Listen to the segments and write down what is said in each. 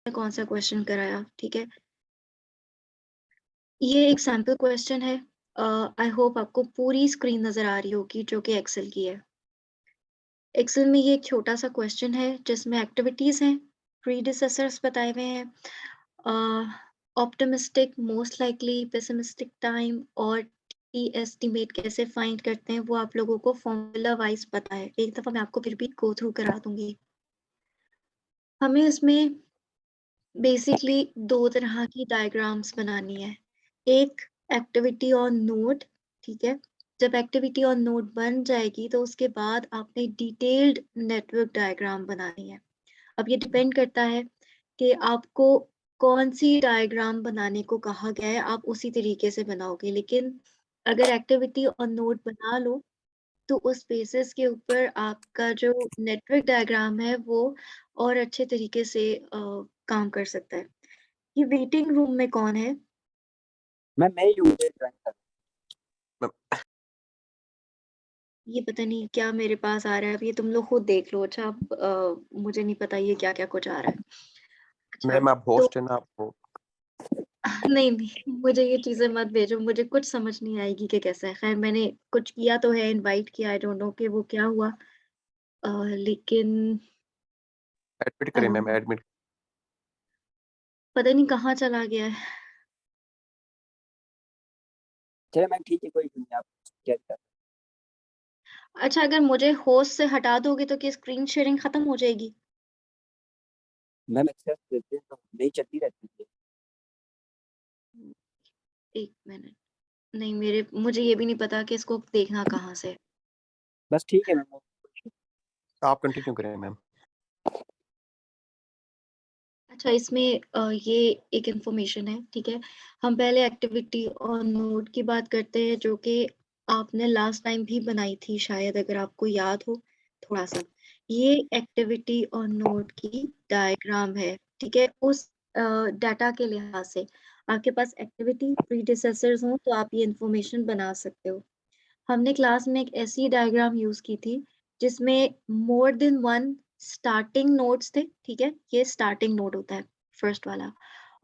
कौन सा क्वेश्चन कराया, ठीक है। ये एक सैम्पल क्वेश्चन है। आई होप आपको पूरी स्क्रीन नजर आ रही होगी जो कि एक्सेल की है। एक्सेल में ये एक छोटा सा क्वेश्चन है जिसमें एक्टिविटीज हैं, प्रीडिसेसर्स बताए हुए हैं, optimistic, most likely, pessimistic time और टी एस्टिमेट कैसे फाइंड करते हैं वो आप लोगों को फॉर्मूला वाइज पता है। एक दफा मैं आपको फिर भी गो थ्रू करा दूंगी। हमें इसमें बेसिकली दो तरह की डायग्राम्स बनानी है। एक एक्टिविटी ऑन नोड, ठीक है। जब एक्टिविटी ऑन नोड बन जाएगी तो उसके बाद आपने डिटेल्ड नेटवर्क डायग्राम बनानी है। अब ये डिपेंड करता है कि आपको कौन सी डायग्राम बनाने को कहा गया है, आप उसी तरीके से बनाओगे। लेकिन अगर एक्टिविटी ऑन नोड बना लो तो उस बेसिस के ऊपर आपका जो नेटवर्क डायग्राम है वो और अच्छे तरीके से काम कर सकता है। ये वेटिंग रूम में कौन है? मैं ही हूँ, मुझे ज्वाइन कर। ये पता नहीं क्या मेरे पास आ रहा है। अब ये तुम लोग खुद देख लो। अच्छा, अब मुझे नहीं पता ये क्या क्या कुछ आ रहा है। अच्छा, मैम आप तो होस्ट है ना, आपको नहीं नहीं, मुझे ये चीजें मत भेजो, मुझे कुछ समझ नहीं आएगी कि कैसा है। खैर, मैंने कुछ किया तो है, इनवाइट किया, आई डोंट नो कि वो क्या हुआ। लेकिन एडमिट अ, करें मैम, एडमिट। पता नहीं कहाँ चला गया है। चलिए मैम ठीक है, कोई नहीं, आप क्या कर। अच्छा, अगर मुझे होस्ट से हटा दोगे तो क्या स्क्रीन शेयरिंग खत्म हो जाएगी? मैम एक्सेस देते हैं तो नहीं चलती रहती है। एक मिनट। नहीं, मेरे मुझे ये भी नहीं पता कि इसको देखना कहाँ से है। बस ठीक है मैम, आप कंटिन्यू करें मैम। अच्छा, इसमें ये एक इंफॉर्मेशन है, ठीक है। हम पहले एक्टिविटी और नोट की बात करते हैं जो कि आपने लास्ट टाइम भी बनाई थी शायद, अगर आपको याद हो थोड़ा सा। ये एक्टिविटी और नोट की डायग्राम है, ठीक है। उस डाटा के लिहाज से आपके पास एक्टिविटी प्रीडिसेसर्स हो तो आप ये इंफॉर्मेशन बना सकते हो। हमने क्लास में एक ऐसी डायग्राम यूज की थी जिसमें मोर देन वन स्टार्टिंग नोड्स थे, ठीक है। ये स्टार्टिंग नोड होता है, फर्स्ट वाला।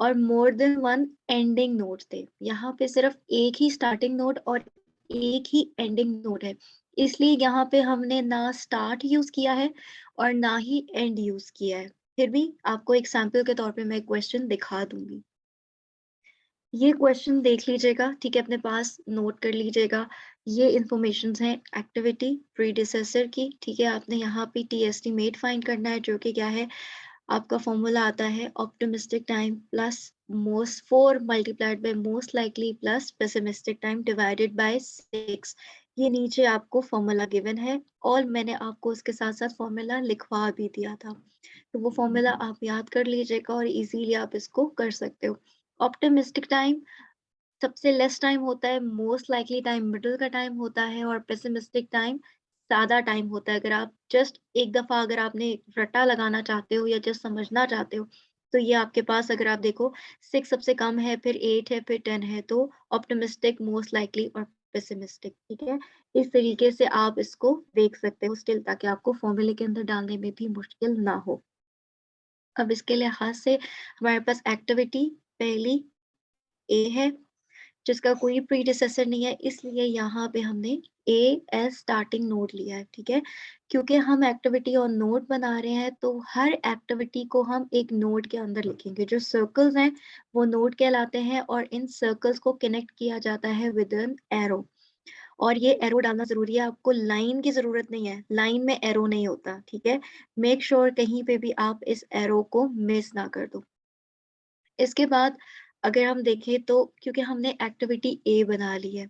और मोर देन वन एंडिंग नोड थे। यहाँ पे सिर्फ एक ही स्टार्टिंग नोड और एक ही एंडिंग नोड है। इसलिए यहाँ पे हमने ना स्टार्ट यूज किया है और ना ही एंड यूज किया है। फिर भी आपको एक सैंपल के तौर पे मैं क्वेश्चन दिखा दूंगी। ये क्वेश्चन देख लीजिएगा, ठीक है, अपने पास नोट कर लीजिएगा। ये इंफॉर्मेशन है एक्टिविटी प्रीडिसेसर की, ठीक है। आपने यहाँ पे टी एस्टिमेट फाइंड करना है जो कि क्या है, आपका फॉर्मूला आता है optimistic time plus most 4 multiplied by most likely plus pessimistic time divided by 6। ये नीचे आपको फॉर्मूला गिवन है और मैंने आपको उसके साथ साथ फॉर्मूला लिखवा भी दिया था। तो वो फॉर्मूला आप याद कर लीजिएगा और इजीली आप इसको कर सकते हो। ऑप्टिमिस्टिक टाइम सबसे लेस टाइम होता है, मोस्ट लाइकली टाइम मिडल का टाइम होता है और पेसिमिस्टिक टाइम ज्यादा टाइम होता है। अगर आप जस्ट एक दफा अगर आपने रट्टा लगाना चाहते हो या जस्ट समझना चाहते हो तो ये आपके पास, अगर आप देखो, 6 सबसे कम है, फिर 8 है, फिर 10 है, तो ऑप्टिमिस्टिक, मोस्ट लाइकली और पेसिमिस्टिक, ठीक है। इस तरीके से आप इसको देख सकते हो स्टिल, ताकि आपको फॉर्मूले के अंदर डालने में भी मुश्किल ना हो। अब इसके लिहाज से हमारे पास एक्टिविटी पहली ए है जिसका कोई प्रीडिसेसर नहीं है, इसलिए यहाँ पे हमने ए एज स्टार्टिंग नोड लिया है, ठीक है। क्योंकि हम एक्टिविटी और नोड बना रहे हैं तो हर एक्टिविटी को हम एक नोड के अंदर लिखेंगे। जो सर्कल्स हैं वो नोड कहलाते हैं और इन सर्कल्स को कनेक्ट किया जाता है विद एन एरो। और ये एरो डालना जरूरी है, आपको लाइन की जरूरत नहीं है, लाइन में एरो नहीं होता, ठीक है। मेक श्योर कहीं पे भी आप इस एरो को मिस ना कर दो। इसके बाद अगर हम देखें तो क्योंकि हमने एक्टिविटी ए बना ली है,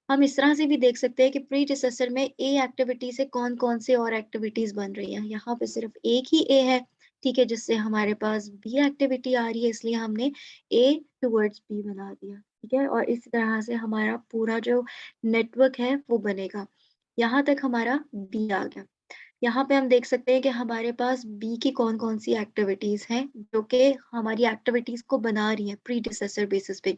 हम इस तरह से भी देख सकते हैं कि प्री डिसेसर में ए एक्टिविटी से कौन कौन से और एक्टिविटीज बन रही हैं। यहाँ पे सिर्फ एक ही ए है, ठीक है, जिससे हमारे पास बी एक्टिविटी आ रही है, इसलिए हमने ए टुवर्ड्स बी बना दिया, ठीक है। और इस तरह से हमारा पूरा जो नेटवर्क है वो बनेगा। यहाँ तक हमारा बी आ गया। यहाँ पे हम देख सकते हैं कि हमारे पास बी की कौन कौन सी एक्टिविटीज हैं जो कि हमारी एक्टिविटीज को बना रही हैं प्रीडिसेसर बेसिस पे।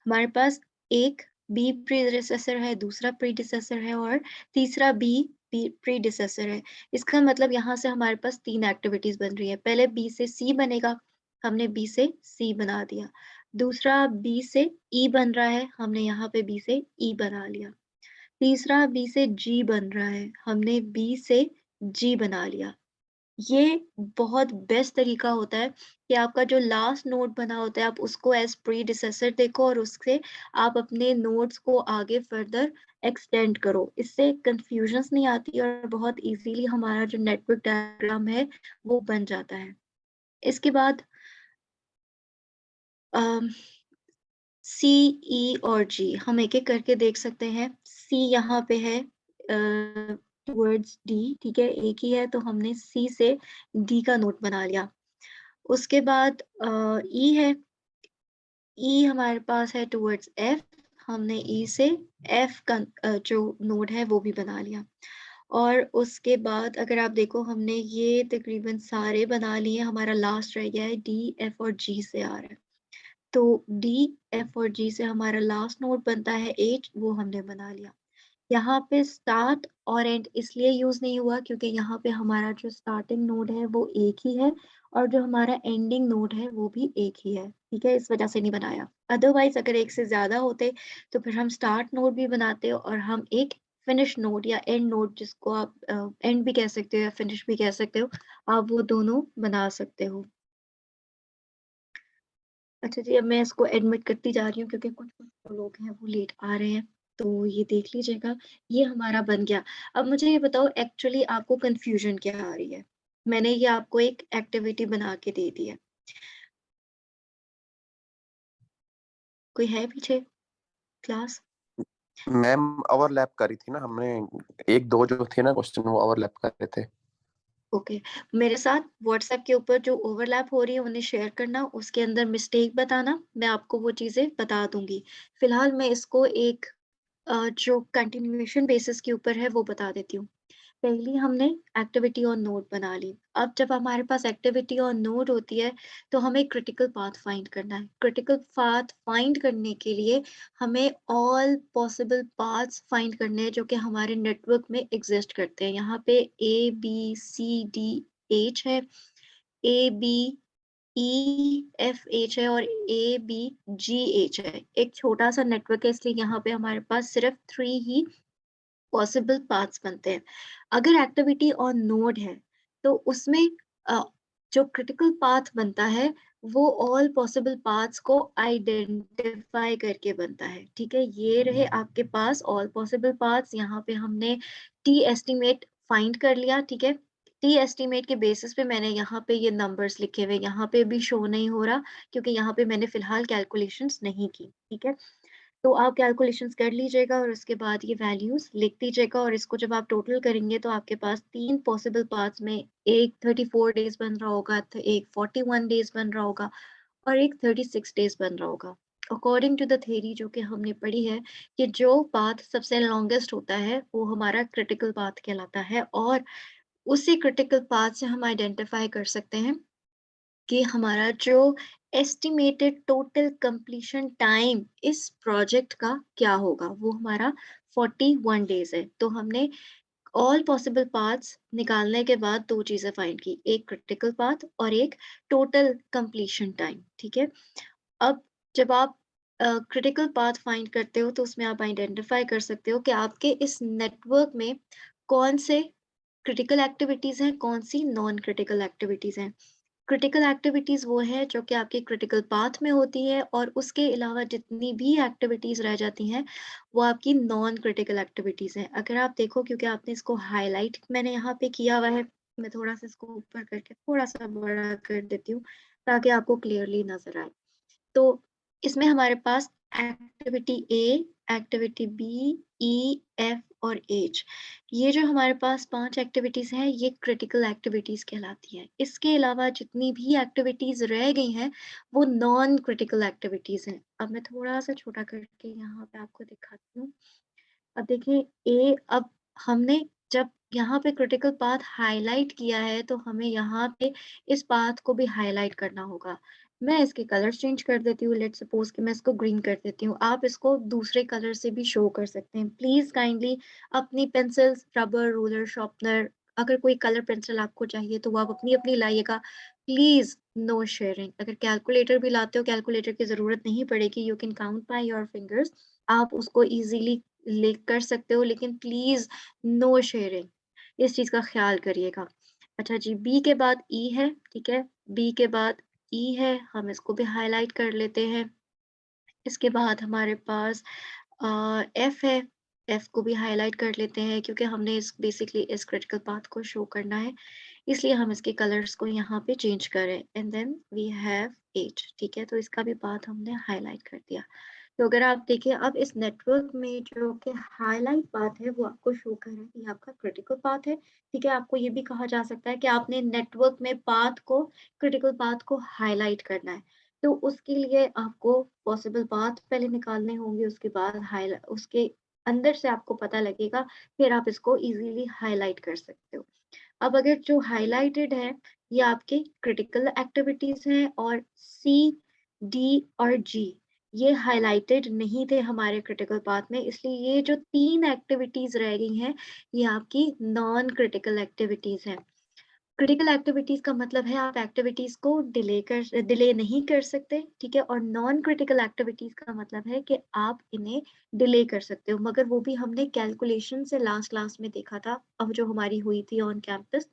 हमारे पास एक बी प्रीडिसेसर है, दूसरा प्रीडिसेसर है और तीसरा बी प्रीडिसेसर है। इसका मतलब यहाँ से हमारे पास तीन एक्टिविटीज बन रही है। पहले बी से सी बनेगा, हमने बी से सी बना दिया। दूसरा बी से ई बन रहा है, हमने यहाँ पे बी से ई बना लिया। तीसरा बी से जी बन रहा है, हमने बी से जी बना लिया। ये बहुत बेस्ट तरीका होता है कि आपका जो लास्ट नोड बना होता है आप उसको एज प्रीडिसेसर देखो और उससे आप अपने नोड्स को आगे फर्दर एक्सटेंड करो। इससे कंफ्यूजन्स नहीं आती और बहुत इजीली हमारा जो नेटवर्क डायग्राम है वो बन जाता है। इसके बाद सी, ई और जी हम एक-एक करके देख सकते हैं। सी यहाँ पे है टुवर्ड्स डी, ठीक है? एक ही है तो हमने सी से डी का नोड बना लिया। उसके बाद ई है, ई हमारे पास है टुवर्ड्स एफ, हमने ई से एफ का जो नोड है वो भी बना लिया। और उसके बाद अगर आप देखो हमने ये तकरीबन सारे बना लिए, हमारा लास्ट रह गया है डी, एफ और जी से आ रहा है। तो डी, एफ और जी से हमारा लास्ट नोड बनता है एच, वो हमने बना लिया। यहाँ पे स्टार्ट और एंड इसलिए यूज नहीं हुआ क्योंकि यहाँ पे हमारा जो स्टार्टिंग नोड है वो एक ही है और जो हमारा एंडिंग नोड है वो भी एक ही है, ठीक है? इस वजह से नहीं बनाया। अदरवाइज अगर एक से ज्यादा होते तो फिर हम स्टार्ट नोड भी बनाते और हम एक फिनिश नोड या एंड नोड, जिसको आप एंड भी कह सकते हो या फिनिश भी कह सकते हो, आप वो दोनों बना सकते हो। अच्छा जी, अब मैं इसको एडमिट करती जा रही हूँ क्योंकि कुछ-कुछ जो लोग हैं वो लेट आ रहे हैं, तो ये देख लीजिएगा। ये हमारा बन गया। अब मुझे ये बताओ एक्चुअली आपको कन्फ्यूज़न क्या आ रही है? मैंने ये आपको एक एक्टिविटी बना के दे दी है। कोई है पीछे क्लास? मैम ओवरलैप करी थी ना हमने, एक दो जो थे ना क्वेश्चन वो ओवरलैप कर रहे थे। ओके। मेरे साथ व्हाट्सएप के ऊपर जो ओवरलैप हो रही है उन्हें शेयर करना, उसके अंदर मिस्टेक बताना, मैं आपको वो चीज़ें बता दूँगी। फिलहाल मैं इसको एक जो कंटिन्यूएशन बेसिस के ऊपर है वो बता देती हूँ। पहली हमने एक्टिविटी ऑन नोड बना ली। अब जब हमारे पास एक्टिविटी ऑन नोड होती है तो हमें क्रिटिकल पाथ फाइंड करना है। क्रिटिकल पाथ फाइंड करने के लिए हमें ऑल पॉसिबल पाथ्स फाइंड करने हैं जो कि हमारे नेटवर्क में एग्जिस्ट करते हैं। यहाँ पे A B C D H है, A B E F H है और ए बी जी एच है। एक छोटा सा नेटवर्क है इसलिए यहाँ पे हमारे पास सिर्फ 3 ही पॉसिबल पाथ्स बनते हैं। अगर एक्टिविटी ऑन नोड है तो उसमें अ, जो क्रिटिकल पाथ बनता है वो ऑल पॉसिबल पाथ्स को आइडेंटिफाई करके बनता है, ठीक है? ये रहे आपके पास ऑल पॉसिबल पाथ्स। यहाँ पे हमने टी एस्टिमेट फाइंड कर लिया, ठीक है? टी एस्टिमेट के बेसिस पे मैंने यहाँ पे ये नंबर्स लिखे हुए, यहाँ पे भी शो नहीं हो रहा क्योंकि यहाँ पे मैंने फिलहाल कैलकुलेशंस नहीं की, ठीक है? तो आप कैलकुलेशंस कर लीजिएगा और उसके बाद ये वैल्यूज़ लिख दीजिएगा और इसको जब आप टोटल करेंगे तो आपके पास 3 पॉसिबल पाथ्स में एक 34 डेज़ बन रहा होगा, तो एक 41 डेज़ बन रहा होगा और एक 36 डेज़ बन रहा होगा। अकॉर्डिंग टू द थ्योरी जो कि हमने पढ़ी है कि जो पाथ सबसे लॉन्गेस्ट होता है वो हमारा क्रिटिकल पाथ कहलाता है और उसी क्रिटिकल पाथ से हम आइडेंटिफाई कर सकते हैं कि हमारा जो एस्टिमेटेड टोटल कंप्लीशन टाइम इस प्रोजेक्ट का क्या होगा, वो हमारा 41 डेज है। तो हमने ऑल पॉसिबल पाथ्स निकालने के बाद दो चीजें फाइंड की, एक क्रिटिकल पाथ और एक टोटल कंप्लीशन टाइम, ठीक है? अब जब आप क्रिटिकल पाथ फाइंड करते हो तो उसमें आप आइडेंटिफाई कर सकते हो कि आपके इस नेटवर्क में कौन से क्रिटिकल एक्टिविटीज हैं, कौन सी नॉन क्रिटिकल एक्टिविटीज हैं। क्रिटिकल एक्टिविटीज़ वो है जो कि आपके क्रिटिकल पाथ में होती है और उसके अलावा जितनी भी एक्टिविटीज़ रह जाती हैं, वो आपकी नॉन क्रिटिकल एक्टिविटीज़ हैं। अगर आप देखो क्योंकि आपने इसको हाइलाइट मैंने यहाँ पे किया हुआ है, मैं थोड़ा-सा इसको ऊपर करके थोड़ा-सा बड़ा कर देती हूँ, ताकि आपको क्लियरली नज़र आए। तो इसमें हमारे पास activity A, activity B, E, F और एच, ये जो हमारे पास 5 एक्टिविटीज़ हैं, ये क्रिटिकल एक्टिविटीज़ कहलाती हैं। इसके अलावा जितनी भी एक्टिविटीज़ रह गई हैं, वो नॉन क्रिटिकल एक्टिविटीज़ हैं। अब मैं थोड़ा-सा छोटा करके यहाँ पे आपको दिखाती हूँ। अब देखिए अब हमने जब यहाँ पे क्रिटिकल पाथ हाइलाइट किया है तो हमें यहाँ पे इस पाथ को भी हाइलाइट करना होगा। मैं इसके कलर्स चेंज कर देती हूँ, लेट्स सपोज कि मैं इसको ग्रीन कर देती हूँ। आप इसको दूसरे कलर से भी शो कर सकते हैं। प्लीज काइंडली अपनी पेंसिल्स, रबर, रूलर, शार्पनर अगर कोई कलर पेंसिल आपको चाहिए तो वो आप अपनी अपनी लाइएगा, प्लीज नो शेयरिंग। अगर कैलकुलेटर भी लाते हो, कैलकुलेटर की जरूरत नहीं पड़ेगी, you can count by your fingers, आप उसको इजीली ले कर सकते हो, लेकिन प्लीज नो शेयरिंग, इस चीज का ख्याल करिएगा। अच्छा जी, बी के बाद ई है, ठीक है, बी के बाद ई है, हम इसको भी हाईलाइट कर लेते हैं। इसके बाद हमारे पास एफ है, एफ को भी हाईलाइट कर लेते हैं क्योंकि हमने इस बेसिकली इस क्रिटिकल पाथ को शो करना है, इसलिए हम इसके कलर्स को यहाँ पे चेंज करें। And then we have eight, ठीक है, तो इसका भी पाथ हमने हाईलाइट कर दिया। तो अगर आप देखिए अब इस नेटवर्क में जो कि हाईलाइट पाथ है वो आपको शो कर रहा है, ये आपका क्रिटिकल पाथ है, ठीक है। आपको ये भी कहा जा सकता है कि आपने नेटवर्क में पाथ को, क्रिटिकल पाथ को हाईलाइट करना है, तो उसके लिए आपको पॉसिबल पाथ पहले निकालने होंगे, उसके बाद हाईलाइट, उसके अंदर से आपको पता लगेगा, फिर आप इसको इजीली हाईलाइट कर सकते हो। अब अगर जो हाईलाइटेड है ये आपके क्रिटिकल एक्टिविटीज हैं, और सी, डी और जी ये हाईलाइटेड नहीं थे हमारे क्रिटिकल पाथ में, इसलिए ये जो 3 एक्टिविटीज रह गई हैं ये आपकी नॉन क्रिटिकल एक्टिविटीज हैं। क्रिटिकल एक्टिविटीज का मतलब है आप एक्टिविटीज को डिले नहीं कर सकते, ठीक है, और नॉन क्रिटिकल एक्टिविटीज का मतलब है कि आप इन्हें डिले कर सकते हो, मगर वो भी हमने कैलकुलेशन से लास्ट क्लास में देखा था, अब जो हमारी हुई थी ऑन कैंपस,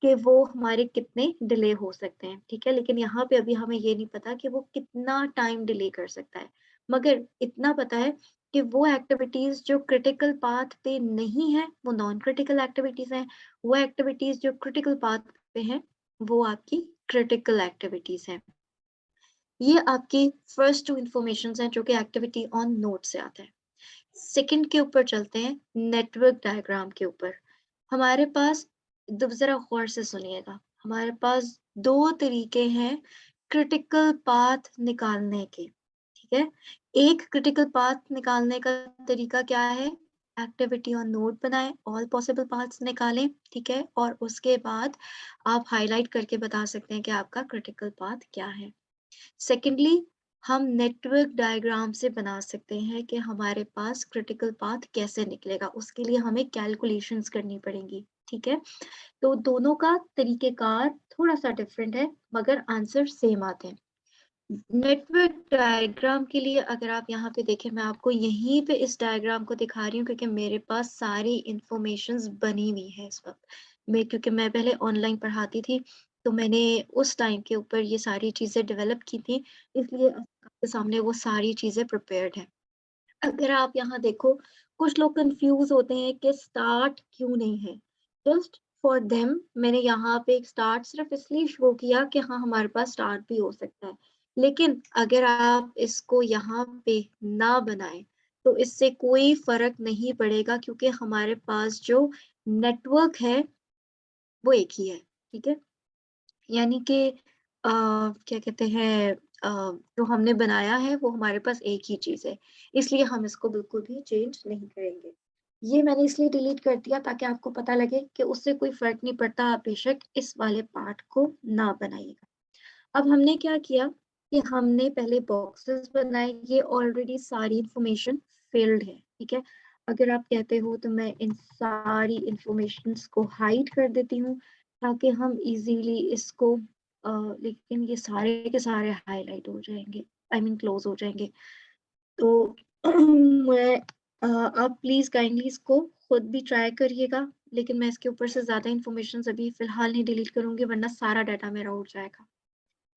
कि वो हमारे कितने डिले हो सकते हैं, ठीक है, लेकिन यहाँ पे अभी हमें ये नहीं पता कि वो कितना टाइम डिले कर सकता है, मगर इतना पता है कि वो एक्टिविटीज जो क्रिटिकल पाथ पे नहीं है वो नॉन क्रिटिकल एक्टिविटीज हैं, वो एक्टिविटीज जो क्रिटिकल पाथ पे हैं वो आपकी क्रिटिकल एक्टिविटीज हैं। ये आपकी फर्स्ट 2 इंफॉर्मेशन हैं जो कि एक्टिविटी ऑन नोट से आता है। सेकंड के ऊपर चलते हैं, नेटवर्क डायग्राम के ऊपर। हमारे पास जरा गौर से सुनिएगा, हमारे पास 2 तरीके हैं क्रिटिकल पाथ निकालने के, ठीक है। एक क्रिटिकल पाथ निकालने का तरीका क्या है, एक्टिविटी ऑन नोट बनाएं, ऑल पॉसिबल पाथ्स निकालें, ठीक है, और उसके बाद आप हाईलाइट करके बता सकते हैं कि आपका क्रिटिकल पाथ क्या है। सेकेंडली, हम नेटवर्क डायग्राम से बना सकते हैं कि हमारे पास क्रिटिकल पाथ कैसे निकलेगा, उसके लिए हमें कैलकुलेशंस करनी पड़ेंगी, ठीक है। तो दोनों का तरीकेकार थोड़ा सा डिफरेंट है मगर आंसर सेम आते हैं। नेटवर्क डायग्राम के लिए अगर आप यहाँ पे देखें, मैं आपको यहीं पे इस डायग्राम को दिखा रही हूँ क्योंकि मेरे पास सारी इंफॉर्मेशंस बनी हुई है इस वक्त, क्योंकि मैं पहले ऑनलाइन पढ़ाती थी, तो मैंने उस टाइम के ऊपर ये सारी चीजें डेवलप की थी, इसलिए आपके सामने वो सारी चीजें प्रिपेयर्ड है। अगर आप यहाँ देखो, कुछ लोग कंफ्यूज होते हैं कि स्टार्ट क्यों नहीं है, जस्ट फॉर देम मैंने यहाँ पे एक स्टार्ट सिर्फ इसलिए शो किया कि हाँ हमारे पास स्टार्ट भी हो सकता है, लेकिन अगर आप इसको यहाँ पे ना बनाएं तो इससे कोई फर्क नहीं पड़ेगा क्योंकि हमारे पास जो नेटवर्क है वो एक ही है, ठीक है। यानी कि क्या कहते हैं, जो हमने बनाया है वो हमारे पास एक ही चीज है, इसलिए हम इसको बिल्कुल भी चेंज नहीं करेंगे। ये मैंने इसलिए डिलीट कर दिया ताकि आपको पता लगे कि उससे कोई फर्क नहीं पड़ता, आप बेशक इस वाले पार्ट को ना बनाइएगा। अब हमने क्या किया कि हमने पहले बॉक्सेस बनाए, ये ऑलरेडी सारी इंफॉर्मेशन फिल्ड है, ठीक है। अगर आप कहते हो तो मैं इन सारी इंफॉर्मेशंस को हाइड कर देती हूँ ताकि हम इजीली इसको लेकिन ये सारे के सारे हाईलाइट हो जाएंगे, आई मीन क्लोज हो जाएंगे। तो मैं आप प्लीज काइंडली इसको खुद भी ट्राई करिएगा, लेकिन मैं इसके ऊपर से ज्यादा इंफॉर्मेशन अभी फिलहाल नहीं डिलीट करूंगी वरना सारा डाटा मेरा उड़ जाएगा।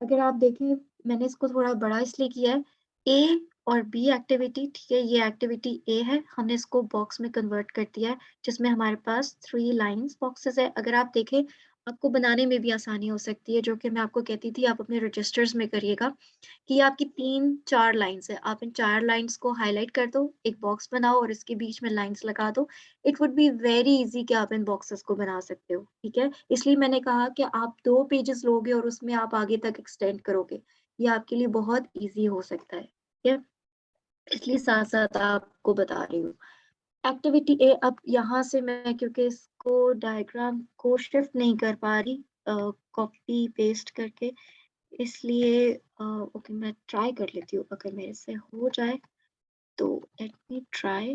अगर आप देखें, मैंने इसको थोड़ा बड़ा इसलिए किया है, ए और बी एक्टिविटी, ठीक है, ये एक्टिविटी ए है, हमने इसको बॉक्स में कन्वर्ट कर दिया है जिसमें हमारे पास 3 लाइंस बॉक्सेस है। अगर आप देखें आपको बनाने में भी आसानी हो सकती है, जो कि मैं आपको कहती थी आप अपने रजिस्टर्स में करिएगा, कि ये आपकी 3-4 लाइंस है, आप इन 4 लाइंस को हाईलाइट कर दो, एक बॉक्स बनाओ और इसके बीच में लाइंस लगा दो। It would be very easy कि आप इन बॉक्सेस को बना सकते हो, ठीक है। इसलिए मैंने कहा कि आप 2 पेजेस लोगे और उसमें आप आगे तक एक्सटेंड करोगे, ये आपके लिए बहुत इजी हो सकता है, ठीक है, इसलिए साथ साथ आपको बता रही हूँ। एक्टिविटी ए, अब यहाँ से मैं क्योंकि इसको डायग्राम को शिफ्ट नहीं कर पा रही कॉपी पेस्ट करके, इसलिए ओके मैं ट्राई कर लेती हूँ, अगर मेरे से हो जाए तो लेट मी ट्राई।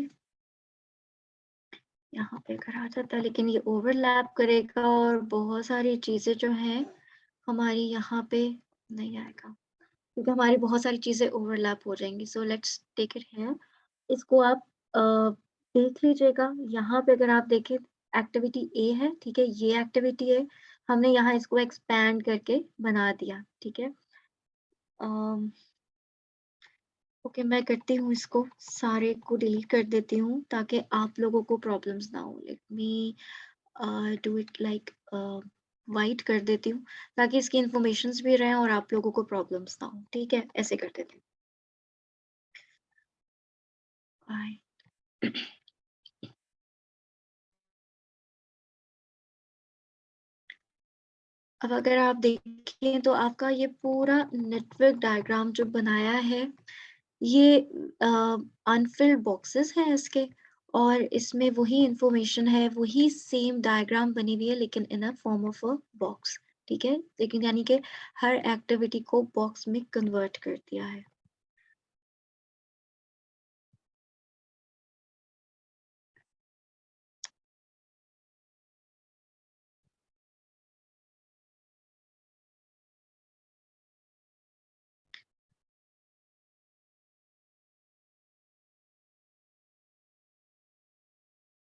यहाँ पे अगर आ जाता, लेकिन ये ओवरलैप करेगा और बहुत सारी चीजें जो हैं हमारी यहाँ पे नहीं आएगा, क्योंकि हमारी बहुत सारी चीजें ओवरलैप हो जाएंगी। So let's take it here. इसको आप देख लीजिएगा। यहाँ पे अगर आप देखें, एक्टिविटी ए है, ठीक है, ये एक्टिविटी है, हमने यहाँ इसको एक्सपैंड करके बना दिया, ठीक है। ओके, मैं करती हूँ, इसको सारे को डिलीट कर देती हूँ ताकि आप लोगों को प्रॉब्लम्स ना हो। Let me do it like white कर देती हूँ ताकि इसकी इंफॉर्मेशंस भी रहें और आप लोगों को प्रॉब्लम्स ना हो, ठीक है, ऐसे कर देती हूँ। Right. अब अगर आप देखें तो आपका ये पूरा नेटवर्क डायग्राम जो बनाया है, ये अनफिल्ड बॉक्सेस हैं इसके, और इसमें वही इंफॉर्मेशन है, वही सेम डायग्राम बनी हुई है, लेकिन in a form of a box, ठीक है। लेकिन यानी कि हर एक्टिविटी को बॉक्स में कन्वर्ट कर दिया है।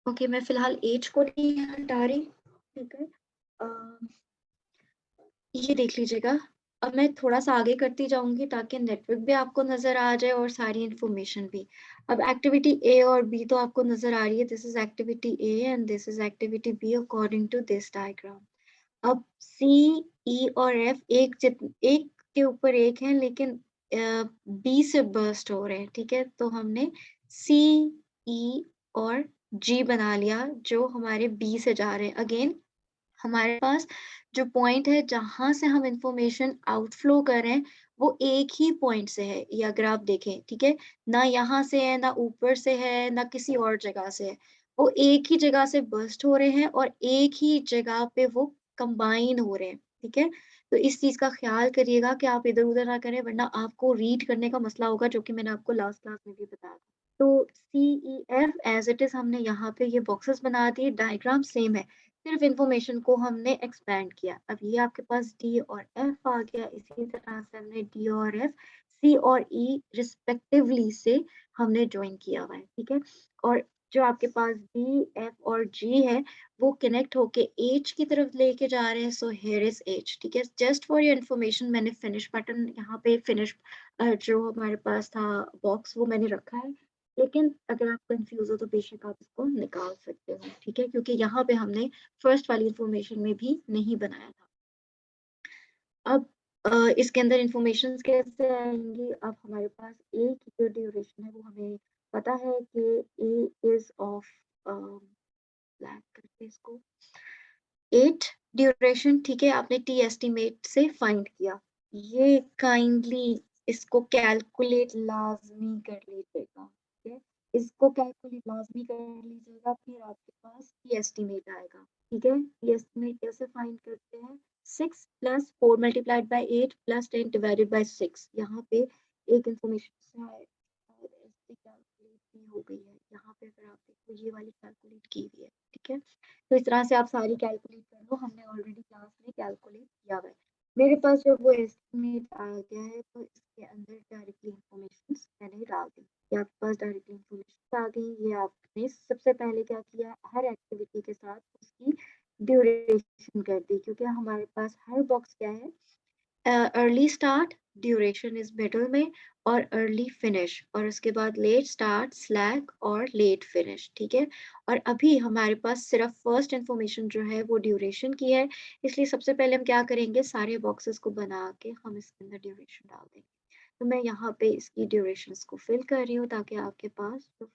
ओके, मैं फिलहाल एज को नहीं हटा रही, ठीक है। ये देख लीजिएगा। अब मैं थोड़ा सा आगे करती जाऊंगी ताकि नेटवर्क भी आपको नजर आ जाए और सारी इंफॉर्मेशन भी। अब एक्टिविटी ए और बी तो आपको नजर आ रही है, this is activity A and this is activity B according to this diagram. अब सी, ई और एफ एक के ऊपर एक है, लेकिन बी से बर्स्ट हो रहे हैं, ठीक है। तो हमने सी, ई और जी बना लिया जो हमारे बी से जा रहे हैं। अगेन हमारे पास जो पॉइंट है जहां से हम इंफॉर्मेशन आउटफ्लो कर रहे हैं, वो एक ही पॉइंट से है, ये अगर आप देखें, ठीक है। ना यहाँ से है, ना ऊपर से है, ना किसी और जगह से है, वो एक ही जगह से बर्स्ट हो रहे हैं और एक ही जगह पे वो कंबाइन हो रहे हैं, ठीक है। तो इस चीज का ख्याल करिएगा कि आप इधर उधर ना करें, वरना आपको रीड करने का मसला होगा, जो कि मैंने आपको लास्ट क्लास में भी बताया था। तो सी, ई, एफ एज इट इज हमने यहाँ पे ये बॉक्सेस बना दिए, डायग्राम सेम है, सिर्फ इंफॉर्मेशन को हमने एक्सपैंड किया। अब ये आपके पास डी और एफ आ गया। इसी तरह से हमने डी और एफ, सी और ई रिस्पेक्टिवली से हमने ज्वाइन किया हुआ है, ठीक है। और जो आपके पास बी, एफ और जी है, वो कनेक्ट होके एच की तरफ लेके जा रहे हैं। सो हियर इज एच, ठीक है। जस्ट फॉर योर इन्फॉर्मेशन, मैंने फिनिश बटन यहाँ पे फिनिश जो हमारे पास था बॉक्स, वो मैंने रखा है। लेकिन अगर आप कंफ्यूज हो तो बेशक आप इसको निकाल सकते हो, ठीक है, क्योंकि यहाँ पे हमने फर्स्ट वाली इंफॉर्मेशन में भी नहीं बनाया था। अब इसके अंदर इंफॉर्मेशन कैसे आएंगी? अब हमारे पास ए की जो ड्यूरेशन है वो हमें पता है कि ए इज ऑफ ब्लैक करके इसको 8 ड्यूरेशन, ठीक है। आपने टी एस्टिमेट से फाइंड किया। ये काइंडली इसको कैलकुलेट लाजमी कर लीजिएगा, ठीक है। इसको कैलकुलेट लाजमी कर लीजिएगा, फिर आपके पास टी एस्टिमेट आएगा, ठीक है। टी एस्टिमेट कैसे फाइंड करते हैं? 6 plus 4 multiplied by 8 plus 10 divided by 6। यहाँ पे एक इंफॉर्मेशन से है और इससे कैलकुलेट भी हो गई है। यहाँ पे अगर आप देखो, ये वाली कैलकुलेट की हुई है, ठीक है। तो इस तरह से आप सारी कैलकुलेट कर लो, हमने ऑलरेडी क्लास में कैलकुलेट किया हुआ है। मेरे पास जब वो एस्टिमेट आ गया है, तो इसके अंदर डायरेक्टली इंफॉर्मेशन मैंने डाल दी। ये आपके पास डायरेक्टली इंफॉर्मेशन आ गई। ये आपने सबसे पहले क्या किया, हर एक्टिविटी के साथ उसकी ड्यूरेशन कर दी, क्योंकि हमारे पास हर बॉक्स क्या है, early start, duration is middle में, और अर्ली फिनिश, और उसके बाद लेट स्टार्ट, स्लैक और लेट फिनिश, ठीक है। और अभी हमारे पास सिर्फ फर्स्ट इंफॉर्मेशन जो है वो ड्यूरेशन की है, इसलिए सबसे पहले हम क्या करेंगे, सारे बॉक्सेस को बना के हम इसके अंदर ड्यूरेशन डाल देंगे। तो मैं यहाँ पे इसकी ड्यूरेशंस को फिल कर रही हूँ ताकि आपके पास जो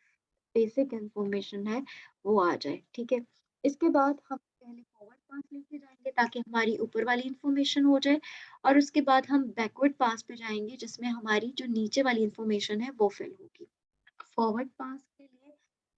बेसिक इंफॉर्मेशन है वो आ जाए, ठीक है। इसके बाद हम पहले फॉरवर्ड पास लेके जाएंगे ताकि हमारी ऊपर वाली इंफॉर्मेशन हो जाए, और उसके बाद हम बैकवर्ड पास पे जाएंगे जिसमें हमारी जो नीचे वाली इंफॉर्मेशन है वो फिल होगी। फॉरवर्ड पास के लिए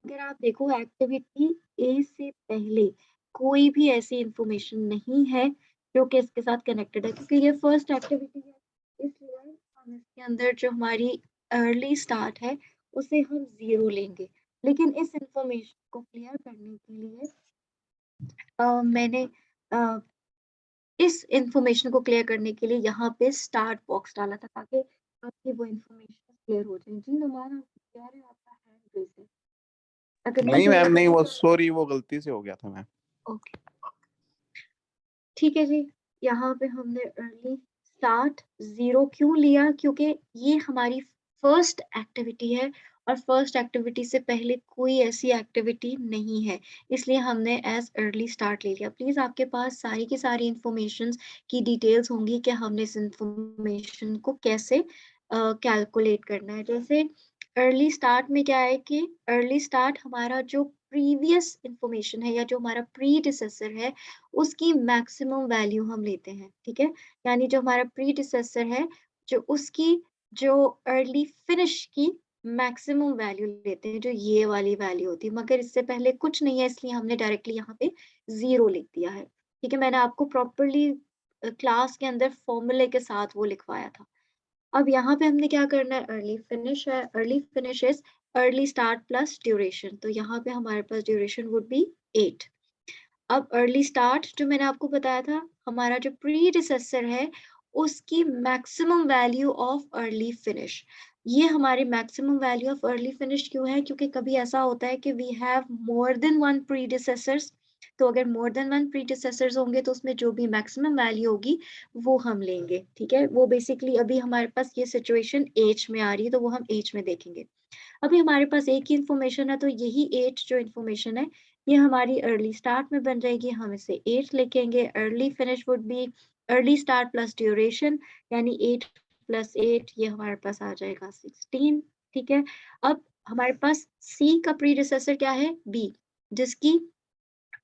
अगर आप देखो, एक्टिविटी ए से पहले कोई भी ऐसी इंफॉर्मेशन नहीं है जो कि इसके साथ कनेक्टेड है, क्योंकि ये फर्स्ट एक्टिविटी है, इसलिए हम इसके अंदर जो हमारी अर्ली स्टार्ट है उसे हम 0 लेंगे। लेकिन इस इंफॉर्मेशन को क्लियर करने के लिए मैंने इस इंफॉर्मेशन को क्लियर करने के लिए यहाँ पे स्टार्ट बॉक्स डाला था ताकि आपकी वो इंफॉर्मेशन क्लियर हो जाए। जी नुमान, आप कह रहे हैं आपका हैंड रेज है, अगर नहीं नहीं हो मैम, रहा नहीं, तो वो सॉरी, वो गलती से हो गया था मैम। ओके, ठीक है जी। यहाँ पे हमने अर्ली स्टार्ट 0 क्यों लिया? क्योंकि ये हमारी फर्स्ट एक्टिविटी है और फर्स्ट एक्टिविटी से पहले कोई ऐसी एक्टिविटी नहीं है, इसलिए हमने एज अर्ली स्टार्ट ले लिया। प्लीज आपके पास सारी की सारी इंफॉर्मेशन की डिटेल्स होंगी कि हमने इस इंफॉर्मेशन को कैसे कैलकुलेट करना है। जैसे अर्ली स्टार्ट में क्या है कि अर्ली स्टार्ट हमारा जो प्रीवियस इंफॉर्मेशन है या जो हमारा प्रीडिसेसर है उसकी मैक्सिमम वैल्यू हम लेते हैं, ठीक है? यानी जो हमारा प्रीडिसेसर है, जो उसकी जो अर्ली फिनिश की मैक्सिमम वैल्यू लेते हैं, जो ये वाली वैल्यू होती है, मगर इससे पहले कुछ नहीं है, इसलिए हमने डायरेक्टली यहाँ पे 0 लिख दिया है, ठीक है? मैंने आपको प्रॉपरली क्लास के अंदर फॉर्मूले के साथ वो लिखवाया था। अब यहाँ पे हमने क्या करना है, अर्ली फिनिश है, early finish is early start plus duration, तो यहाँ पे हमारे पास ड्यूरेशन वुड बी 8। अब अर्ली स्टार्ट जो मैंने आपको बताया था, हमारा जो प्रीडिसेसर है उसकी maximum value of early finish, ये हमारी maximum value of early finish क्यों है? क्योंकि कभी ऐसा होता है कि we have more than one predecessors, तो अगर मोर देन वन प्रीडिसेसर्स होंगे तो उसमें जो भी मैक्सिमम वैल्यू होगी वो हम लेंगे, ठीक है? वो बेसिकली अभी हमारे पास ये सिचुएशन एज में आ रही है, तो वो हम एज में देखेंगे। अभी हमारे पास एक ही इंफॉर्मेशन है, तो यही 8 जो इंफॉर्मेशन है ये हमारी अर्ली स्टार्ट में बन जाएगी, हम इसे 8 लिखेंगे। Early finish would be early start plus duration, यानी 8 प्लस 8 ये हमारे पास आ जाएगा 16, ठीक है? अब हमारे पास सी का प्रीडिसेसर क्या है? बी, जिसकी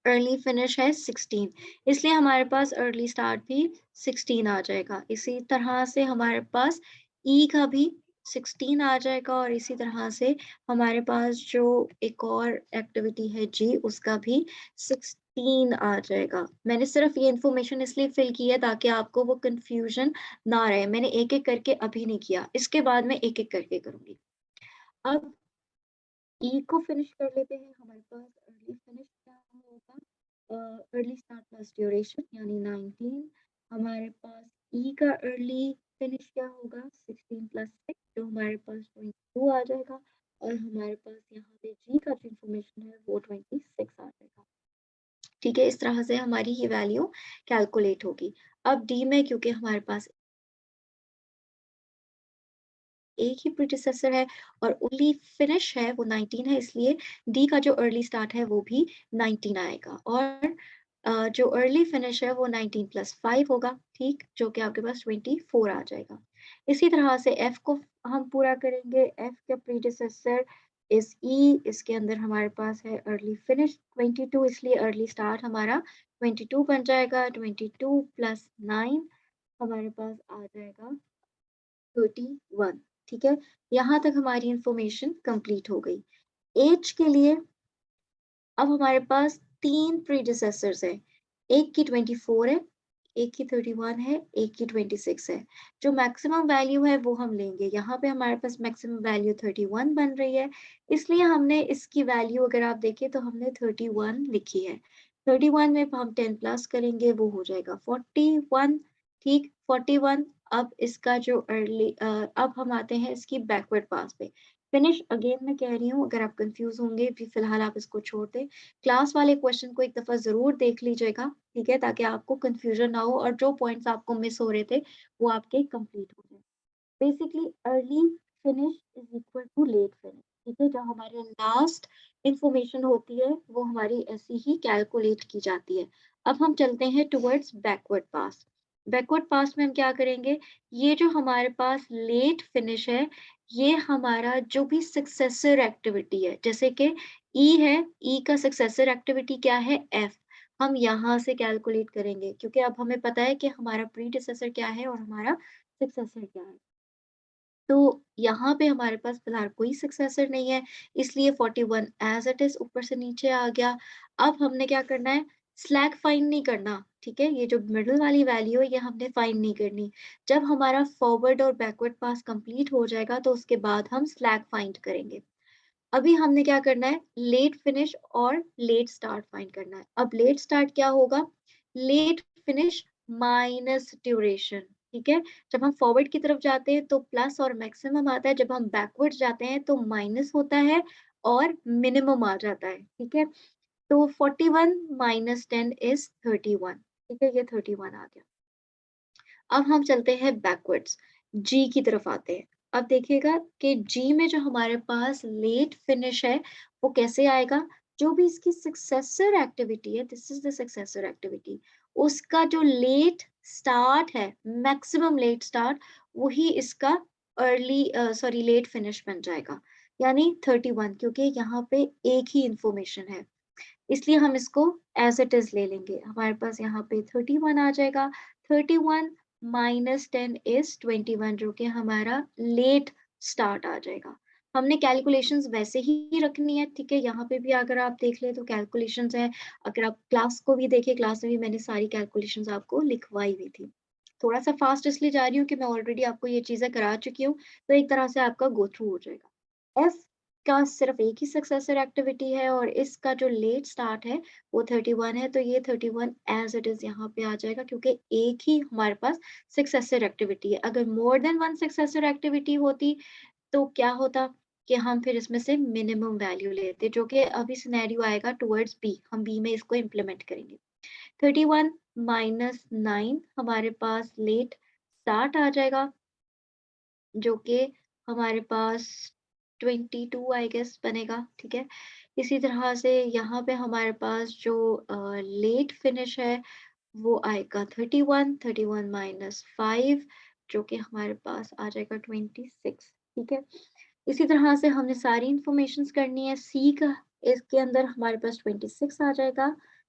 अर्ली फिनिश है 16, इसलिए हमारे पास अर्ली स्टार्ट भी 16 आ जाएगा। इसी तरह से हमारे पास ई का भी 16 आ जाएगा और इसी तरह से हमारे पास जो एक और एक्टिविटी है जी, उसका भी 16 आ जाएगा। मैंने सिर्फ ये इंफॉर्मेशन इसलिए फिल की है ताकि आपको वो कंफ्यूजन ना रहे। मैंने एक एक करके अभी नहीं किया, इसके बाद मैं एक एक करके करूंगी। अब ई को फिनिश कर लेते हैं। हमारे पास अर्ली फिनिश क्या होगा? अर्ली स्टार्ट प्लस ड्यूरेशन यानी 19। हमारे पास ई का अर्ली फिनिश क्या होगा? 16 प्लस 6, जो हमारे पास 22 आ जाएगा और हमारे पास यहाँ पे जी का जो इंफॉर्मेशन है वो 26 आ जाएगा, ठीक है? इस तरह से हमारी ये वैल्यू कैलकुलेट होगी। अब डी में क्योंकि हमारे पास एक ही प्रीडिसेसर है और ओनली फिनिश है वो 19 है, इसलिए डी का जो अर्ली स्टार्ट है वो भी 19 आएगा और जो अर्ली फिनिश है वो 19 प्लस 5 होगा, ठीक, जो कि आपके पास 24 आ जाएगा। इसी तरह से एफ को हम पूरा करेंगे। एफ का प्रीडिसेसर इस ई, इसके अंदर हमारे पास है अर्ली फिनिश 22, इसलिए अर्ली स्टार्ट हमारा 22 बन जाएगा। 22 प्लस 9 हमारे पास आ जाएगा 31, ठीक है? यहाँ तक हमारी इंफॉर्मेशन कंप्लीट हो गई। एज के लिए अब हमारे पास 3 प्रीडिसेसर्स हैं, एक की 24 है, एक की 31 है, एक की 26 है। जो मैक्सिमम वैल्यू है वो हम लेंगे। यहाँ पे हमारे पास मैक्सिमम वैल्यू 31 बन रही है, इसलिए हमने इसकी वैल्यू अगर आप देखें तो हमने 31 लिखी है। 31 में हम 10 प्लस करेंगे, वो हो जाएगा 41, ठीक, 41। अब इसका जो अर्ली अब हम आते हैं इसकी बैकवर्ड पास पे। फिनिश अगेन मैं कह रही हूँ, अगर आप कंफ्यूज होंगे भी फिलहाल आप इसको छोड़ दें। क्लास वाले क्वेश्चन को एक दफा जरूर देख लीजिएगा, ठीक है, ताकि आपको कंफ्यूजन ना हो और जो पॉइंट्स आपको मिस हो रहे थे वो आपके कंप्लीट हो जाए। Basically early finish is equal to late finish, ठीक है? जो हमारे लास्ट इंफॉर्मेशन होती है वो हमारी ऐसी ही कैलकुलेट की जाती है। अब हम चलते हैं टुवर्ड्स बैकवर्ड पास। बैकवर्ड पास में हम क्या करेंगे? ये जो हमारे पास लेट फिनिश है, ये हमारा जो भी सक्सेसर एक्टिविटी है, जैसे कि ई है, ई का सक्सेसर एक्टिविटी क्या है? एफ। हम यहाँ से कैलकुलेट करेंगे क्योंकि अब हमें पता है कि हमारा प्रीडिसेसर क्या है और हमारा सक्सेसर क्या है। तो यहाँ पे हमारे पास फिलहाल कोई सक्सेसर नहीं है, इसलिए 41 एज इट इज ऊपर से नीचे आ गया। अब हमने क्या करना है? स्लैक फाइंड नहीं करना, ठीक है? ये जो मिडिल वाली वैल्यू है ये हमने फाइंड नहीं करनी। जब हमारा फॉरवर्ड और बैकवर्ड पास कंप्लीट हो जाएगा तो उसके बाद हम स्लैक फाइंड करेंगे। अभी हमने क्या करना है, लेट फिनिश और लेट स्टार्ट फाइंड करना है। अब लेट स्टार्ट क्या होगा, लेट फिनिश माइनस ड्यूरेशन, ठीक है। जब हम फॉरवर्ड की तरफ जाते हैं तो प्लस और मैक्सिमम आता है, जब हम बैकवर्ड जाते हैं तो माइनस होता है और मिनिमम आ जाता है, ठीक है। तो 41 माइनस 10 इज 31, ठीक है, ये 31 आ गया। अब हम चलते हैं बैकवर्ड्स, जी की तरफ आते हैं। अब देखिएगा कि जी में जो हमारे पास लेट फिनिश है वो कैसे आएगा, जो भी इसकी सक्सेसर एक्टिविटी है, this is the successor activity, उसका जो लेट स्टार्ट है, मैक्सिमम लेट स्टार्ट, वही इसका अर्ली सॉरी लेट फिनिश बन जाएगा, यानी 31, क्योंकि यहाँ पे एक ही इंफॉर्मेशन है, इसलिए हम इसको एज इट इज ले लेंगे। हमारे पास यहाँ पे 31 आ जाएगा। 31 माइनस 10 इज 21, जो कि हमारा लेट स्टार्ट आ जाएगा। हमने कैलकुलेशंस वैसे ही रखनी है, ठीक है। यहाँ पे भी अगर आप देख ले तो कैलकुलेशंस है। अगर आप क्लास को भी देखें, क्लास में भी मैंने सारी कैलकुलेशंस आपको लिखवाई हुई थी। थोड़ा सा फास्ट इसलिए जा रही हूँ कि मैं ऑलरेडी आपको ये चीजें करा चुकी हूँ, तो एक तरह से आपका गो थ्रू हो जाएगा। एफ का सिर्फ एक ही सक्सेसर एक्टिविटी है और इसका जो लेट स्टार्ट है वो 31 है, तो ये 31 एज इट इज यहाँ पे आ जाएगा, क्योंकि एक ही हमारे पास सक्सेसर एक्टिविटी है। अगर मोर देन वन सक्सेसर एक्टिविटी होती तो क्या होता कि हम फिर इसमें से मिनिमम वैल्यू लेते, जो कि अभी सिनेरियो आएगा टुवर्ड्स बी, हम बी में इसको इम्प्लीमेंट करेंगे। 31 माइनस 9 हमारे पास लेट स्टार्ट आ जाएगा, जो कि हमारे पास 22 आई गेस बनेगा, ठीक है। इसी तरह से यहाँ पे हमारे पास जो लेट फिनिश है वो आएगा 31 माइनस 5, जो कि हमारे पास आ जाएगा 26, ठीक है। इसी तरह से हमने सारी इंफॉर्मेशन करनी है। सी का इसके अंदर हमारे पास 26 आ जाएगा,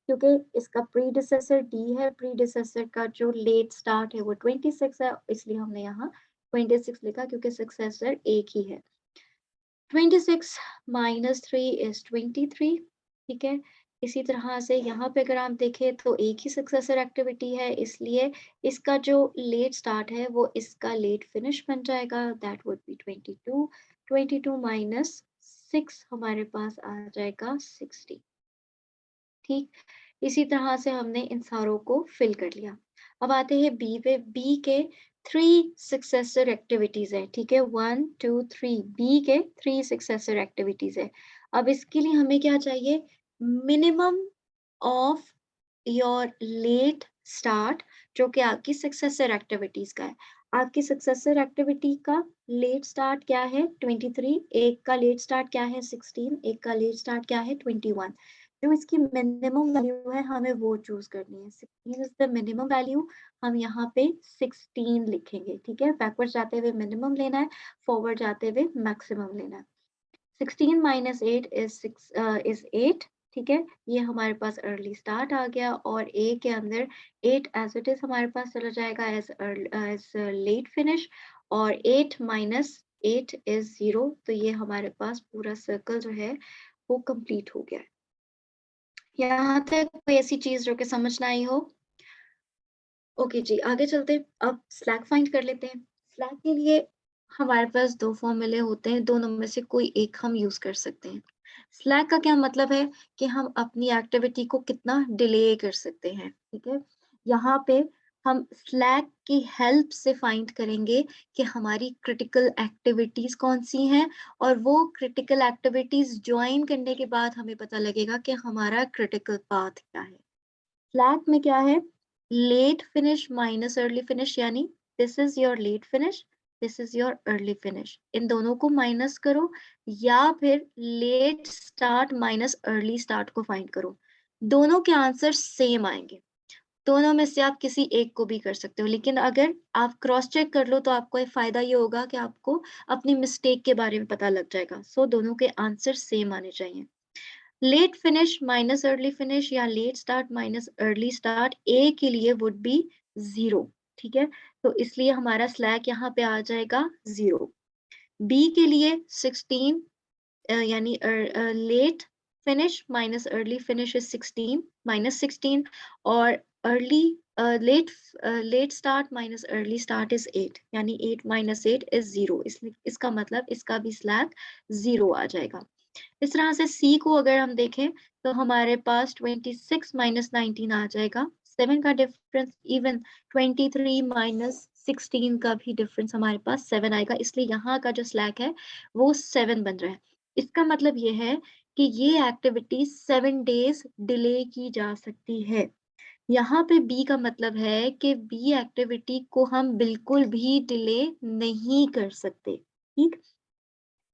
क्योंकि इसका प्रीडिसेसर डी है, प्रीडिसेसर का जो लेट स्टार्ट है वो 26 है, इसलिए हमने यहाँ 26 लिखा, क्योंकि सक्सेसर एक ही है। 26 माइनस 3 इज 23, ठीक है। इसी तरह से यहाँ पे अगर आप देखें तो एक ही सक्सेसर एक्टिविटी है, इसलिए इसका जो लेट स्टार्ट है वो इसका लेट फिनिश बन जाएगा, दैट वुड बी 22। 22 माइनस 6 हमारे पास आ जाएगा 60, ठीक। इसी तरह से हमने इन सारों को फिल कर लिया। अब आते हैं बी पे। बी के 3 सक्सेसर एक्टिविटीज है, ठीक है, 1 2 3, बी के 3 सक्सेसर एक्टिविटीज है। अब इसके लिए हमें क्या चाहिए, minimum of your let start, जो कि आपकी सक्सेसर एक्टिविटीज का है। आपकी सक्सेसर एक्टिविटी का लेट स्टार्ट क्या है 23, एक का लेट स्टार्ट क्या है 16, एक का लेट स्टार्ट क्या है 21। जो इसकी मिनिमम वैल्यू है हमें वो चूज करनी है। 16 इज द मिनिमम वैल्यू, हम यहाँ पे 16 लिखेंगे, ठीक है। बैकवर्ड जाते हुए मिनिमम लेना है, फॉरवर्ड जाते हुए मैक्सिमम लेना है। 16 माइनस 8 इज 8, ठीक है। ये हमारे पास अर्ली स्टार्ट आ गया, और ए के अंदर 8 एज इट इज हमारे पास चला जाएगा एज लेट फिनिश, और 8 माइनस 8 इज 0, तो ये हमारे पास पूरा सर्कल जो है वो कंप्लीट हो गया है। यहाँ तक कोई ऐसी चीज जो कि समझ ना आई हो? ओके जी, आगे चलते हैं। अब स्लैक फाइंड कर लेते हैं। स्लैक के लिए हमारे पास दो फॉर्मूले होते हैं, दोनों में से कोई एक हम यूज कर सकते हैं। स्लैक का क्या मतलब है कि हम अपनी एक्टिविटी को कितना डिले कर सकते हैं, ठीक है। यहाँ पे हम स्लैक की हेल्प से फाइंड करेंगे कि हमारी क्रिटिकल एक्टिविटीज कौन सी हैं, और वो क्रिटिकल एक्टिविटीज ज्वाइन करने के बाद हमें पता लगेगा कि हमारा क्रिटिकल पाथ क्या है। स्लैक में क्या है, late finish minus early finish, यानी this is your late finish, this is your early finish, इन दोनों को माइनस करो, या फिर late start minus early start को फाइंड करो। दोनों के आंसर सेम आएंगे, दोनों में से आप किसी एक को भी कर सकते हो, लेकिन अगर आप क्रॉस चेक कर लो तो आपको एक फायदा ये होगा कि आपको अपनी मिस्टेक के बारे में पता लग जाएगा। सो दोनों के आंसर सेम आने चाहिए। Late finish minus early finish या late start minus early start A के लिए वुड बी 0, ठीक है। तो इसलिए हमारा स्लैक यहाँ पे आ जाएगा 0। बी के लिए 16 यानी late finish minus early finish is 16 minus 16, और early late start minus early start is 8, यानी 8 माइनस 8 इज 0, इसलिए इसका मतलब इसका भी स्लैक 0 आ जाएगा। इस तरह से C को अगर हम देखें तो हमारे पास 26 माइनस 19 आ जाएगा, 7 का डिफरेंस, इवन 23 माइनस 16 का भी डिफरेंस हमारे पास 7 आएगा, इसलिए यहाँ का जो स्लैक है वो 7 बन रहा है। इसका मतलब ये है कि ये एक्टिविटी 7 डेज डिले की जा सकती है। यहाँ पे बी का मतलब है कि बी एक्टिविटी को हम बिल्कुल भी डिले नहीं कर सकते, ठीक।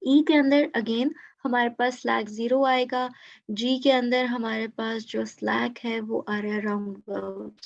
ई के अंदर अगेन हमारे पास स्लैक 0 आएगा, जी के अंदर हमारे पास जो स्लैक है वो आ रहा है अराउंड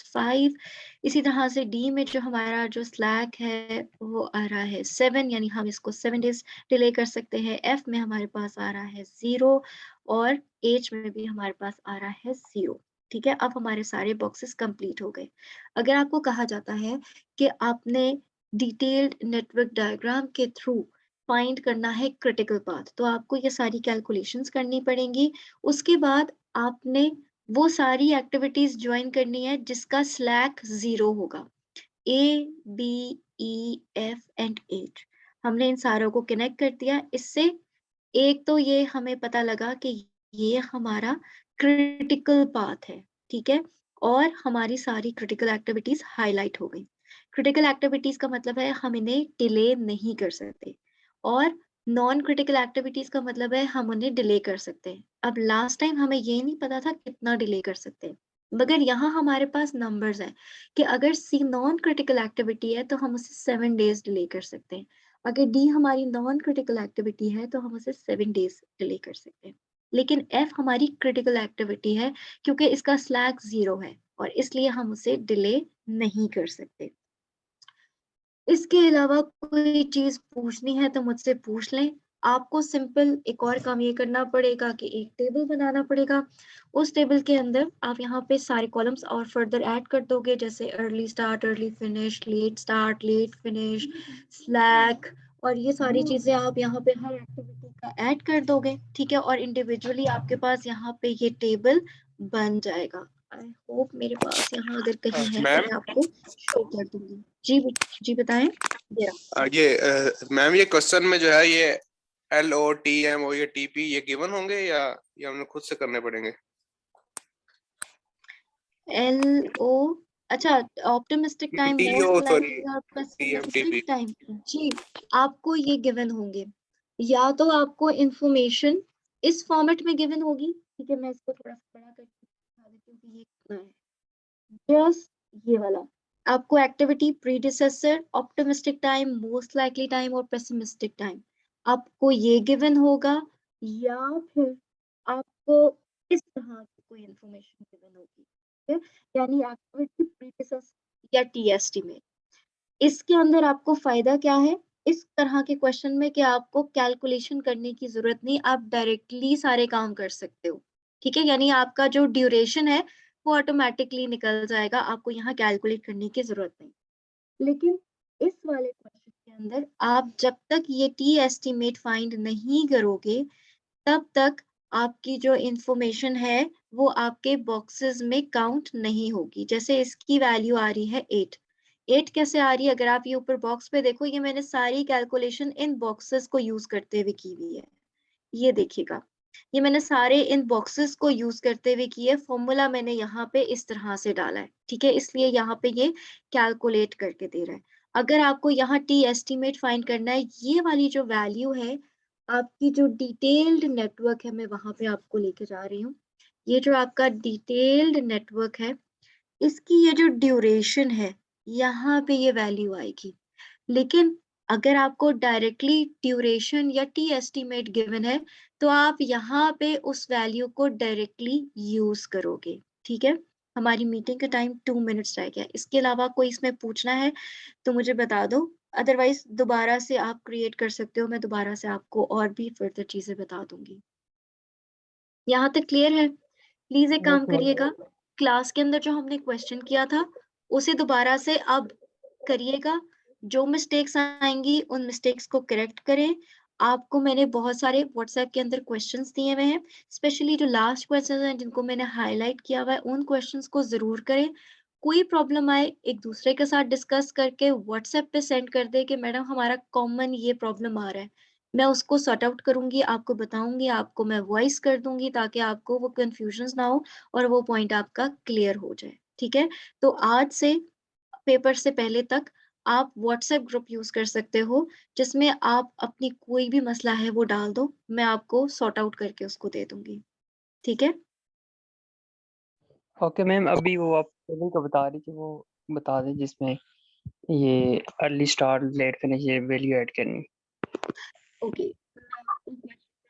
5, इसी तरह से डी में जो हमारा जो स्लैक है वो आ रहा है 7, यानी हम इसको 7 डेज डिले कर सकते हैं। एफ में हमारे पास आ रहा है 0 और एच में भी हमारे पास आ रहा है 0। ठीक है, अब हमारे सारे बॉक्सेस कंप्लीट हो गए। अगर आपको कहा जाता है कि आपने डिटेल्ड नेटवर्क डायग्राम के थ्रू फाइंड करना है क्रिटिकल पाथ, तो आपको ये सारी कैलकुलेशंस करनी पड़ेंगी। उसके बाद आपने वो सारी एक्टिविटीज ज्वाइन करनी है जिसका स्लैक 0 होगा। A, B, E, F and H, हमने इन सारों को कनेक्ट कर दिया। इससे एक तो ये हमें पता लगा कि ये हमारा क्रिटिकल पाथ है, ठीक है, और हमारी सारी क्रिटिकल एक्टिविटीज हाईलाइट हो गई। क्रिटिकल एक्टिविटीज का मतलब है हम इन्हें डिले नहीं कर सकते, और नॉन क्रिटिकल एक्टिविटीज का मतलब है हम उन्हें डिले कर सकते हैं। अब लास्ट टाइम हमें ये नहीं पता था कितना डिले कर सकते हैं, मगर यहाँ हमारे पास नंबर्स हैं कि अगर सी नॉन क्रिटिकल एक्टिविटी है तो हम उसे 7 डेज डिले कर सकते हैं, अगर डी हमारी नॉन क्रिटिकल एक्टिविटी है तो हम उसे 7 डेज डिले कर सकते हैं। लेकिन एफ हमारी क्रिटिकल एक्टिविटी है क्योंकि इसका स्लैक 0 है और इसलिए हम उसे डिले नहीं कर सकते। इसके अलावा कोई चीज पूछनी है तो मुझसे पूछ लें। आपको सिंपल एक और काम ये करना पड़ेगा कि एक टेबल बनाना पड़ेगा। उस टेबल के अंदर आप यहाँ पे सारे कॉलम्स और फर्दर ऐड कर दोगे, जैसे early start, early finish, late start, late finish, slack, और ये सारी चीजें आप यहाँ पे हर एक्टिविटी का ऐड कर दोगे, ठीक है, और इंडिविजुअली आपके पास यहाँ पे ये टेबल बन जाएगा। आई होप मेरे पास यहाँ अगर कहीं है तो मैम मैं आपको शो कर दूंगी। जी बताएं। मैम ये क्वेश्चन में जो है ये LOTM और ये TP ये गिवन होंगे या ये हमने खुद से करने पड़ेंगे? LO, अच्छा, optimistic time, TO most sorry likely और TM पेसिमिस्टिक TP। टाइम, जी आपको ये गिवन होंगे, या तो आपको इंफॉर्मेशन इस फॉर्मेट में गिवन होगी, ठीक है, मैं इसको थोड़ा सा बड़ा करके दिखा देती हूँ कि ये कितना है। जस्ट ये वाला आपको activity predecessor, optimistic time, most likely time और पेसिमिस्टिक टाइम आपको ये गिवन होगा, या फिर आपको इस तरह की कोई इंफॉर्मेशन गिवन होगी, ठीक है, यानी एक्टिविटी प्रीडिसेसर या टी एस्टीमेट। इसके अंदर आपको फायदा क्या है इस तरह के क्वेश्चन में कि आपको कैलकुलेशन करने की जरूरत नहीं, आप डायरेक्टली सारे काम कर सकते हो, ठीक है, यानी आपका जो ड्यूरेशन है वो ऑटोमेटिकली निकल जाएगा, आपको यहाँ कैलकुलेट करने की जरूरत नहीं। लेकिन इस वाले क्वेश्चन के अंदर आप जब तक ये टी एस्टीमेट फाइंड नहीं करोगे तब तक आपकी जो इंफॉर्मेशन है वो आपके बॉक्सेस में काउंट नहीं होगी। जैसे इसकी वैल्यू आ रही है 8 कैसे आ रही है, अगर आप ये ऊपर बॉक्स पे देखो, ये मैंने सारी कैलकुलेशन इन बॉक्सेस को यूज करते हुए की हुई है, ये देखिएगा, ये मैंने सारे इन बॉक्सेस को यूज करते हुए की है, फॉर्मूला मैंने यहाँ पे इस तरह से डाला है, ठीक है, इसलिए यहाँ पे ये कैलकुलेट करके दे रहा है। अगर आपको यहाँ टी एस्टीमेट फाइंड करना है, ये वाली जो वैल्यू है आपकी जो डिटेल्ड नेटवर्क है, मैं वहां पे आपको लेके जा रही हूँ, ये जो आपका डिटेल्ड नेटवर्क है इसकी ये जो ड्यूरेशन है यहाँ पे ये वैल्यू आएगी। लेकिन अगर आपको डायरेक्टली ड्यूरेशन या टी एस्टीमेट गिवन है तो आप यहाँ पे उस वैल्यू को डायरेक्टली यूज करोगे, ठीक है। हमारी मीटिंग का टाइम 2 मिनट्स रह गया, इसके अलावा कोई इसमें पूछना है तो मुझे बता दो, अदरवाइज दोबारा से आप क्रिएट कर सकते हो, मैं दोबारा से आपको और भी फर्दर चीजें बता दूंगी। यहाँ तक क्लियर है? प्लीज एक काम करिएगा, क्लास के अंदर जो हमने क्वेश्चन किया था उसे दोबारा से अब करिएगा, जो मिस्टेक्स आएंगी उन मिस्टेक्स को करेक्ट करें। आपको मैंने बहुत सारे व्हाट्सएप के अंदर क्वेश्चंस दिए हुए हैं, स्पेशली जो लास्ट क्वेश्चंस हैं जिनको मैंने हाईलाइट किया हुआ है उन क्वेश्चंस को जरूर करें। कोई प्रॉब्लम आए एक दूसरे के साथ डिस्कस करके व्हाट्सएप पे सेंड कर दे कि मैडम हमारा कॉमन ये प्रॉब्लम आ रहा है, मैं उसको सॉर्ट आउट करूंगी, आपको बताऊंगी, आपको मैं वॉइस कर दूंगी ताकि आपको वो कंफ्यूजन ना हो और वो पॉइंट आपका क्लियर हो जाए। ठीक है, तो आज से पेपर से पहले तक आप व्हाट्सएप ग्रुप यूज कर सकते हो, जिसमें आप अपनी कोई भी मसला है वो डाल दो, मैं आपको सॉर्ट आउट करके उसको दे दूंगी। ठीक है, ओके मैम, अभी वो आप पहले का बता रही थी वो बता दें जिसमें ये अर्ली स्टार्ट लेट फिनिश ये वैल्यू ऐड करनी। ओके, मैं आपको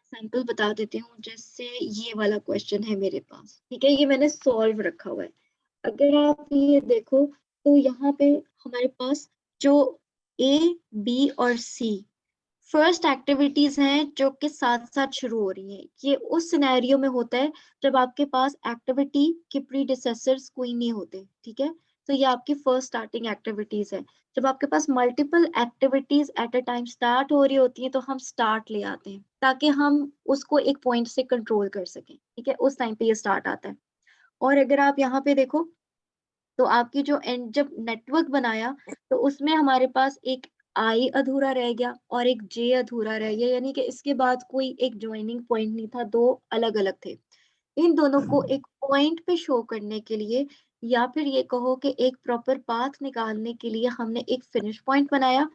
सैंपल बता देती हूँ। जैसे ये वाला क्वेश्चन है मेरे पास, ठीक है, ये मैंने सॉल्व रखा हुआ है। अगर आप ये देखो तो यहाँ पे हमारे पास जो ए, बी और सी फर्स्ट एक्टिविटीज हैं जो कि साथ साथ शुरू हो रही हैं। ये उस सिनेरियो में होता है जब आपके पास एक्टिविटी के प्रीडिसेसर्स कोई नहीं होते। ठीक है, तो ये आपकी फर्स्ट स्टार्टिंग एक्टिविटीज है। जब आपके पास multiple activities at a time start हो रही होती हैं तो हम स्टार्ट ले आते हैं ताकि हम उसको एक पॉइंट से कंट्रोल कर सकें। ठीक है, उस टाइम पे ये स्टार्ट आता है। और अगर आप यहाँ पे देखो तो आपकी जो एंड जब नेटवर्क बनाया तो उसमें हमारे पास एक आई अधूरा रह गया और एक जे अधूरा रह गया, यानी कि इसके बाद कोई एक ज्वाइनिंग पॉइंट नहीं था, दो अलग अलग थे। इन दोनों को एक पॉइंट पे शो करने के लिए या फिर ये कहो कि एक प्रॉपर पाथ निकालने के लिए हमने एक फिनिश पॉइंट बनाया